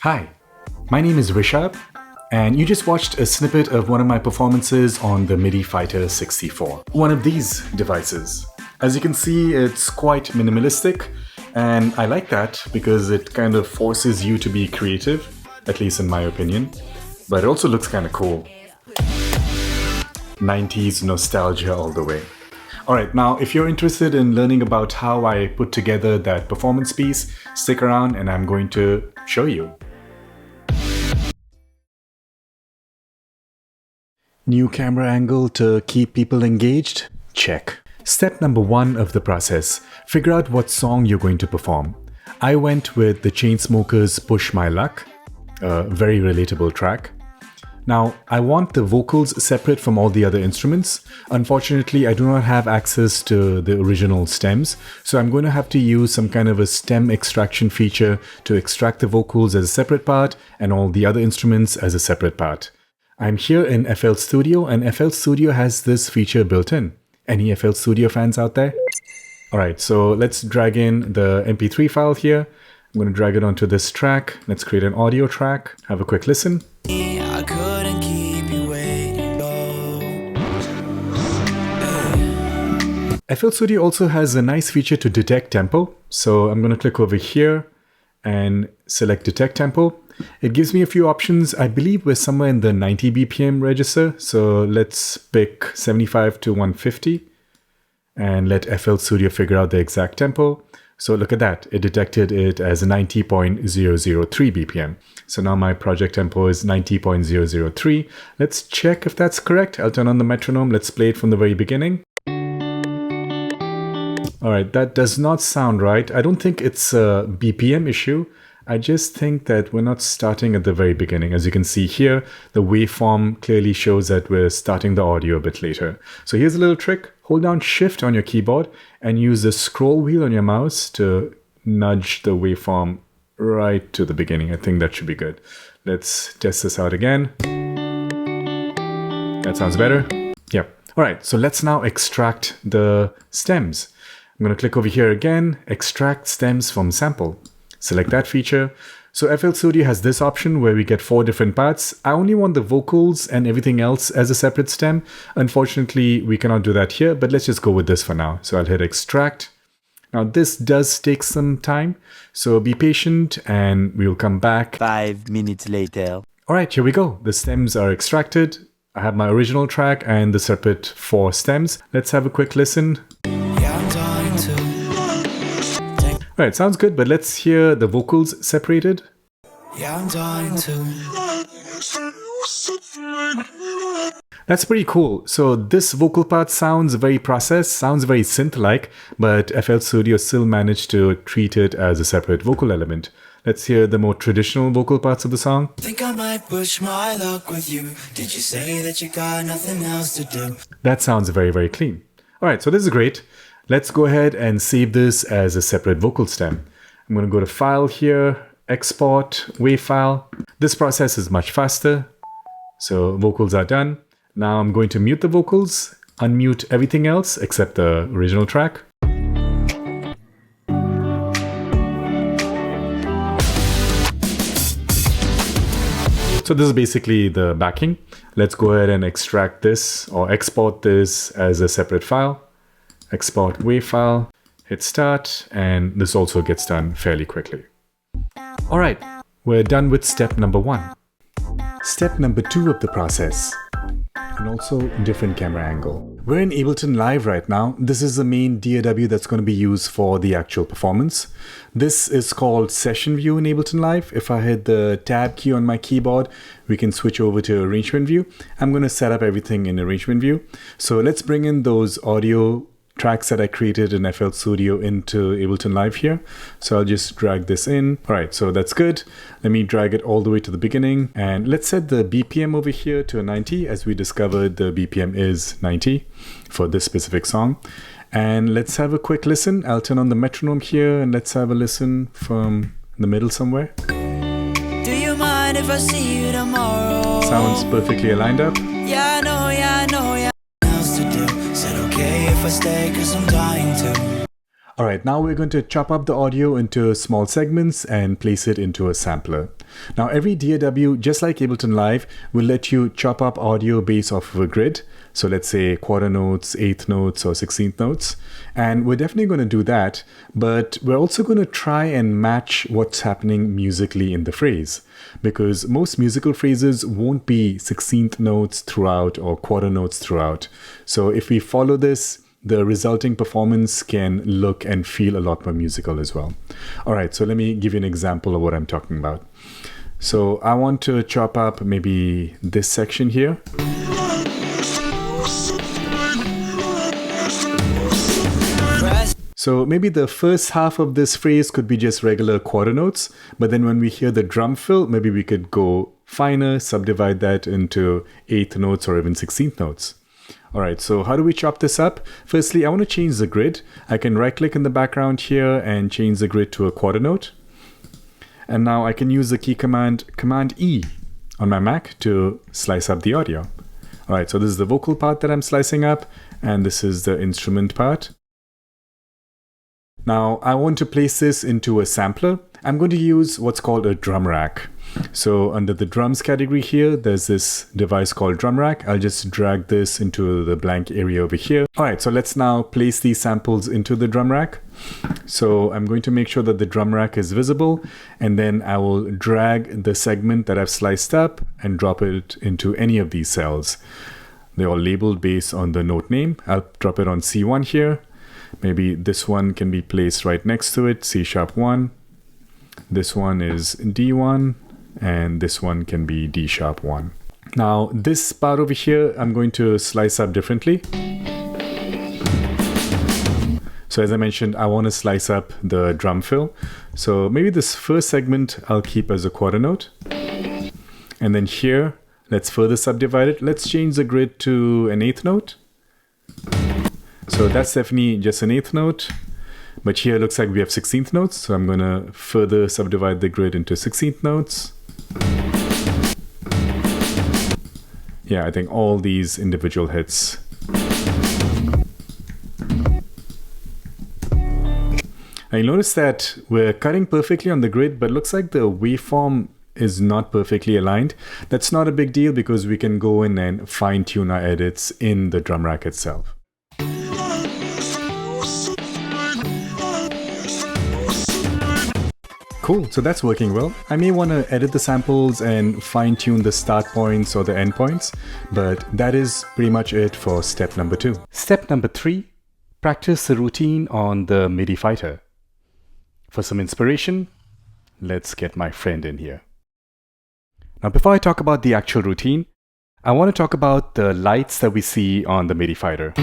Hi, my name is Rishabh, and you just watched a snippet of one of my performances on the Midi Fighter 64, one of these devices. As you can see, it's quite minimalistic, and I like that because it kind of forces you to be creative, at least in my opinion, but it also looks kind of cool. 90s nostalgia all the way. Alright, now if you're interested in learning about how I put together that performance piece, stick around and I'm going to show you. New camera angle to keep people engaged? Check. Step number 1 of the process, figure out what song you're going to perform. I went with the Chainsmokers' Push My Luck, a very relatable track. Now, I want the vocals separate from all the other instruments. Unfortunately, I do not have access to the original stems, so I'm going to have to use some kind of a stem extraction feature to extract the vocals as a separate part and all the other instruments as a separate part. I'm here in FL Studio, and FL Studio has this feature built in. Any FL Studio fans out there? Alright, so let's drag in the MP3 file here. I'm going to drag it onto this track. Let's create an audio track. Have a quick listen. I couldn't keep you waiting. FL Studio also has a nice feature to detect tempo. So I'm going to click over here and select detect tempo. It gives me a few options. I believe we're somewhere in the 90 BPM register. So let's pick 75 to 150 and let FL Studio figure out the exact tempo. So look at that. It detected it as 90.003 BPM. So now my project tempo is 90.003. Let's check if that's correct. I'll turn on the metronome. Let's play it from the very beginning. All right, that does not sound right. I don't think it's a BPM issue. I just think that we're not starting at the very beginning. As you can see here, the waveform clearly shows that we're starting the audio a bit later. So here's a little trick. Hold down Shift on your keyboard and use the scroll wheel on your mouse to nudge the waveform right to the beginning. I think that should be good. Let's test this out again. That sounds better. Yep. All right, so let's now extract the stems. I'm going to click over here again, extract stems from sample. Select that feature. So FL Studio has this option where we get 4 different parts. I only want the vocals and everything else as a separate stem. Unfortunately, we cannot do that here, but let's just go with this for now. So I'll hit extract. Now this does take some time, so be patient and we'll come back 5 minutes later. All right, here we go. The stems are extracted. I have my original track and the separate 4 stems. Let's have a quick listen. Yeah, I'm dying to. All right, sounds good, but let's hear the vocals separated. Yeah, I'm dying to. That's pretty cool. So this vocal part sounds very processed, sounds very synth-like, but FL Studio still managed to treat it as a separate vocal element. Let's hear the more traditional vocal parts of the song. Think I might push my luck with you. Did you say that you got nothing else to do? That sounds very, very clean. All right, so this is great. Let's go ahead and save this as a separate vocal stem. I'm going to go to File here, Export, WAV file. This process is much faster. So vocals are done. Now I'm going to mute the vocals, unmute everything else except the original track. So this is basically the backing. Let's go ahead and extract this or export this as a separate file. Export WAV file, hit start, and this also gets done fairly quickly. All right, we're done with step number 1. Step number 2 of the process, and also different camera angle. We're in Ableton Live right now. This is the main DAW that's going to be used for the actual performance. This is called Session View in Ableton Live. If I hit the Tab key on my keyboard, we can switch over to Arrangement View. I'm going to set up everything in Arrangement View. So let's bring in those audio tracks that I created in FL Studio into Ableton Live here. So I'll just drag this in. All right, so that's good. Let me drag it all the way to the beginning. And let's set the BPM over here to 90. As we discovered, the BPM is 90 for this specific song. And let's have a quick listen. I'll turn on the metronome here and let's have a listen from the middle somewhere. Do you mind if I see you tomorrow? Sounds perfectly aligned up. Yeah, I know, yeah. Else to do. Said okay if I stay, cause I'm dying to. Alright, now we're going to chop up the audio into small segments and place it into a sampler. Now, every DAW, just like Ableton Live, will let you chop up audio based off of a grid. So let's say quarter notes, eighth notes, or 16th notes. And we're definitely going to do that, but we're also going to try and match what's happening musically in the phrase, because most musical phrases won't be 16th notes throughout or quarter notes throughout. So if we follow this, the resulting performance can look and feel a lot more musical as well. All right, so let me give you an example of what I'm talking about. So I want to chop up maybe this section here. So maybe the first half of this phrase could be just regular quarter notes, but then when we hear the drum fill, maybe we could go finer, subdivide that into eighth notes or even 16th notes. All right, so how do we chop this up? Firstly, I want to change the grid. I can right click in the background here and change the grid to a quarter note. And now I can use the key command E on my Mac to slice up the audio. All right, so this is the vocal part that I'm slicing up, and this is the instrument part. Now, I want to place this into a sampler. I'm going to use what's called a drum rack. So under the drums category here, there's this device called drum rack. I'll just drag this into the blank area over here. All right, so let's now place these samples into the drum rack. So I'm going to make sure that the drum rack is visible, and then I will drag the segment that I've sliced up and drop it into any of these cells. They're all labeled based on the note name. I'll drop it on C1 here. Maybe this one can be placed right next to it, C#1. This one is D1, and this one can be D#1. Now, this part over here, I'm going to slice up differently. So as I mentioned, I want to slice up the drum fill. So maybe this first segment I'll keep as a quarter note. And then here, let's further subdivide it. Let's change the grid to an eighth note. So that's definitely just an eighth note, but here it looks like we have 16th notes. So I'm going to further subdivide the grid into 16th notes. Yeah, I think all these individual hits. Now you notice that we're cutting perfectly on the grid, but it looks like the waveform is not perfectly aligned. That's not a big deal because we can go in and fine tune our edits in the drum rack itself. Cool, so that's working well. I may want to edit the samples and fine tune the start points or the end points, but that is pretty much it for step number 2. Step number 3, practice the routine on the Midi Fighter. For some inspiration, let's get my friend in here. Now, before I talk about the actual routine, I want to talk about the lights that we see on the Midi Fighter.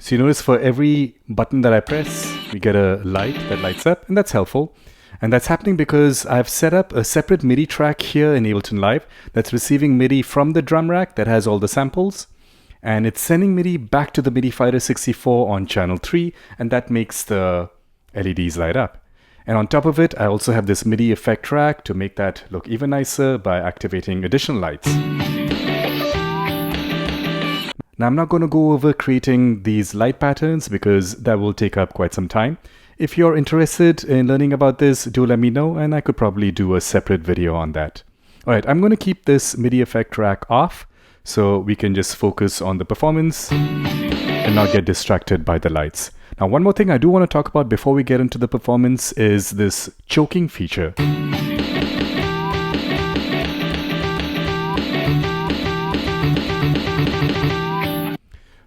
So you notice for every button that I press, we get a light that lights up, and that's helpful. And that's happening because I've set up a separate MIDI track here in Ableton Live that's receiving MIDI from the drum rack that has all the samples. And it's sending MIDI back to the Midi Fighter 64 on channel 3, and that makes the LEDs light up. And on top of it, I also have this MIDI effect track to make that look even nicer by activating additional lights. Now, I'm not going to go over creating these light patterns because that will take up quite some time. If you're interested in learning about this, do let me know and I could probably do a separate video on that. All right, I'm going to keep this MIDI effect track off so we can just focus on the performance and not get distracted by the lights. Now, one more thing I do want to talk about before we get into the performance is this choking feature.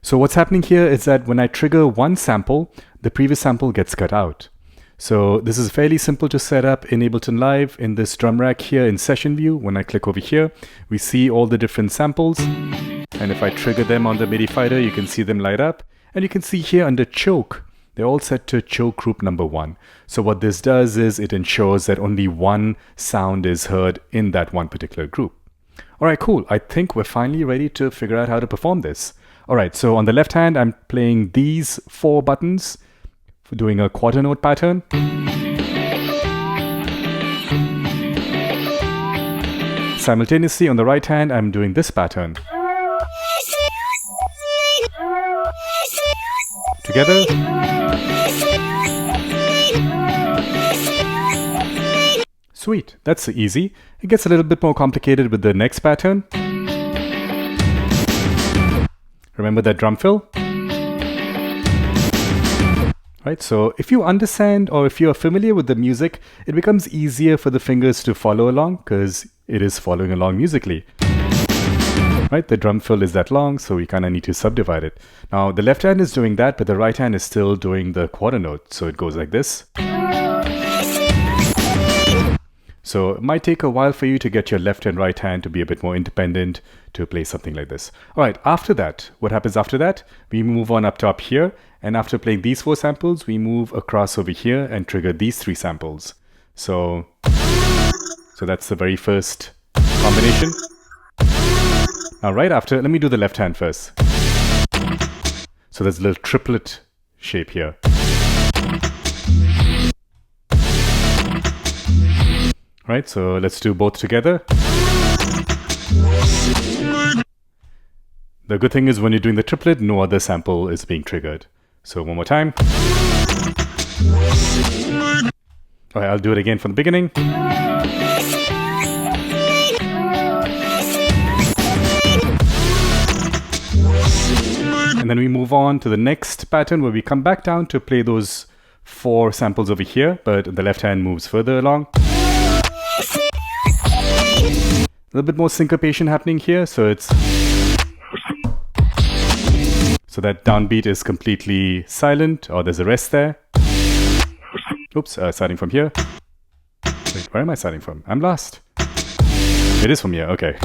So what's happening here is that when I trigger one sample, the previous sample gets cut out. So this is fairly simple to set up in Ableton Live in this drum rack here in session view. When I click over here, we see all the different samples. And if I trigger them on the Midi Fighter, you can see them light up. And you can see here under choke, they're all set to choke group number 1. So what this does is it ensures that only one sound is heard in that one particular group. All right, cool. I think we're finally ready to figure out how to perform this. All right, so on the left hand, I'm playing these 4 buttons for doing a quarter note pattern. Simultaneously, on the right hand, I'm doing this pattern. Together. Sweet, that's easy. It gets a little bit more complicated with the next pattern. Remember that drum fill? Right, so if you understand or if you are familiar with the music, it becomes easier for the fingers to follow along because it is following along musically. Right, the drum fill is that long, so we kind of need to subdivide it. Now, the left hand is doing that, but the right hand is still doing the quarter note. So it goes like this. So it might take a while for you to get your left and right hand to be a bit more independent to play something like this. All right, after that, what happens after that? We move on up top here, and after playing these 4 samples, we move across over here and trigger these 3 samples. So that's the very first combination. Now right after, let me do the left hand first. So there's a little triplet shape here. Right, so let's do both together. The good thing is when you're doing the triplet, no other sample is being triggered. So one more time. All right, I'll do it again from the beginning. And then we move on to the next pattern where we come back down to play those 4 samples over here, but the left hand moves further along. A little bit more syncopation happening here, so that downbeat is completely silent, or there's a rest there. Oops, starting from here. Wait, where am I starting from? I'm lost. It is from here, okay.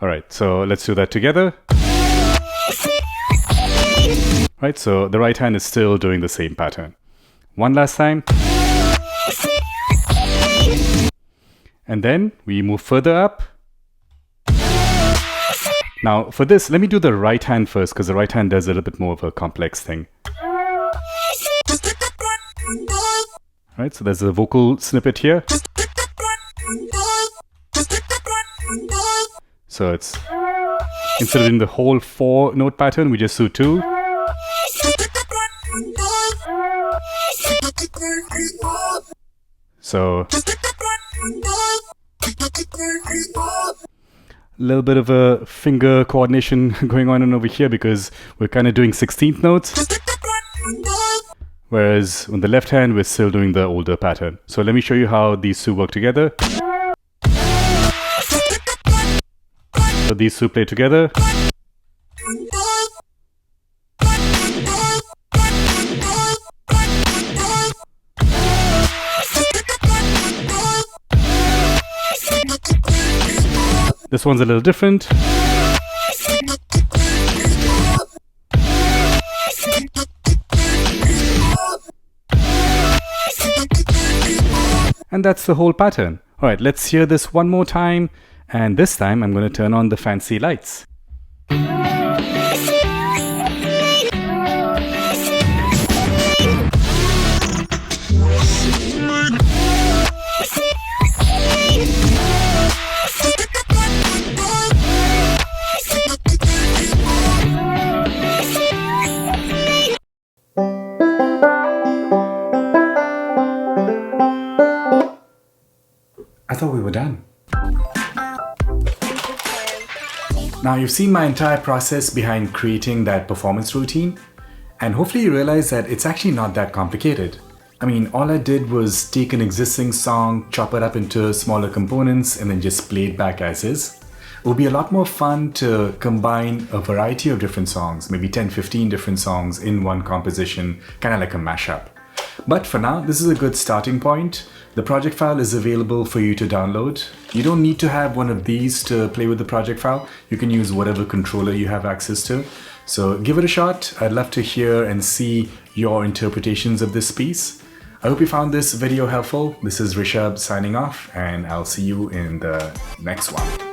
Alright, so let's do that together. Right, so the right hand is still doing the same pattern. One last time. And then we move further up. Now for this, let me do the right hand first because the right hand does a little bit more of a complex thing. Right, so there's a vocal snippet here. So it's, instead of doing the whole 4-note pattern, we just do 2. So a little bit of a finger coordination going on over here because we're kind of doing 16th notes. Whereas on the left hand, we're still doing the older pattern. So let me show you how these 2 work together. So these 2 play together. This one's a little different. And that's the whole pattern. All right, let's hear this one more time. And this time I'm going to turn on the fancy lights. I thought we were done. Now you've seen my entire process behind creating that performance routine, and hopefully you realize that it's actually not that complicated. I mean, all I did was take an existing song, chop it up into smaller components, and then just play it back as is. It would be a lot more fun to combine a variety of different songs, maybe 10-15 different songs in one composition, kind of like a mashup. But for now, this is a good starting point. The project file is available for you to download. You don't need to have one of these to play with the project file. You can use whatever controller you have access to. So give it a shot. I'd love to hear and see your interpretations of this piece. I hope you found this video helpful. This is Rishabh signing off, and I'll see you in the next one.